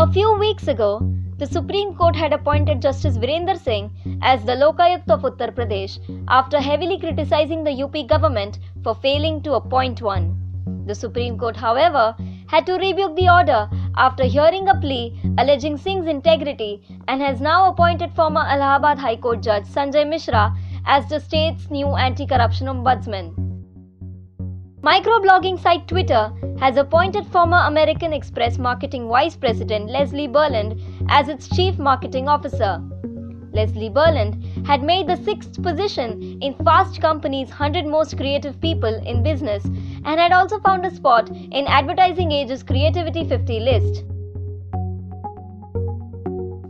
A few weeks ago, the Supreme Court had appointed Justice Virender Singh as the Lokayukt of Uttar Pradesh after heavily criticizing the UP government for failing to appoint one. The Supreme Court, however, had to rebuke the order after hearing a plea alleging Singh's integrity and has now appointed former Allahabad High Court Judge Sanjay Mishra as the state's new anti-corruption ombudsman. Microblogging site Twitter has appointed former American Express marketing vice president Leslie Berland as its chief marketing officer. Leslie Berland had made the 6th position in Fast Company's 100 most creative people in business and had also found a spot in Advertising Age's Creativity 50 list.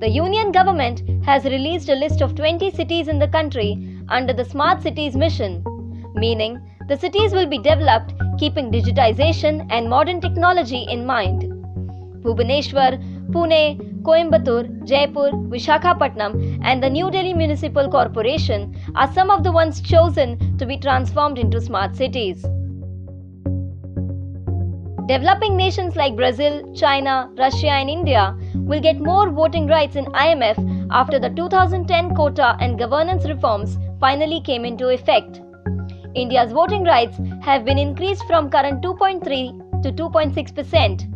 The Union government has released a list of 20 cities in the country under the Smart Cities mission, meaning the cities will be developed keeping digitization and modern technology in mind. Bhubaneswar, Pune, Coimbatore, Jaipur, Visakhapatnam and the New Delhi Municipal Corporation are some of the ones chosen to be transformed into smart cities. Developing nations like Brazil, China, Russia and India will get more voting rights in IMF after the 2010 quota and governance reforms finally came into effect. India's voting rights have been increased from current 2.3 to 2.6%.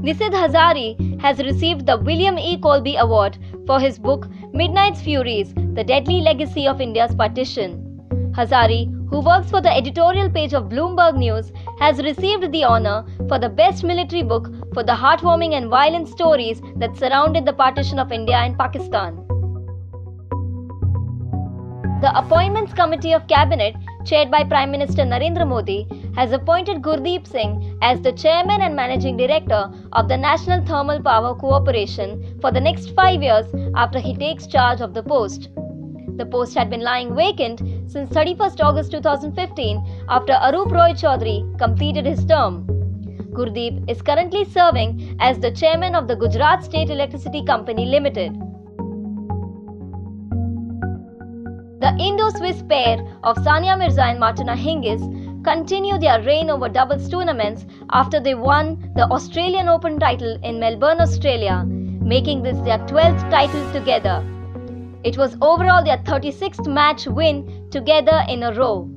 Nisid Hazari has received the William E. Colby Award for his book Midnight's Furies, The Deadly Legacy of India's Partition. Hazari, who works for the editorial page of Bloomberg News, has received the honor for the best military book for the heartwarming and violent stories that surrounded the partition of India and Pakistan. The Appointments Committee of Cabinet, chaired by Prime Minister Narendra Modi, has appointed GUdeep Singh as the Chairman and Managing Director of the National Thermal Power Corporation for the next 5 years after he takes charge of the post. The post had been lying vacant since 31st August 2015 after Arup Roy Chaudhary completed his term. GUdeep is currently serving as the Chairman of the Gujarat State Electricity Company Limited. The Indo-Swiss pair of Sania-Martina and Martina continue their reign over doubles tournaments after they won the Australian Open title in Melbourne, Australia, making this their 12th title together. It was overall their 36th match win together in a row.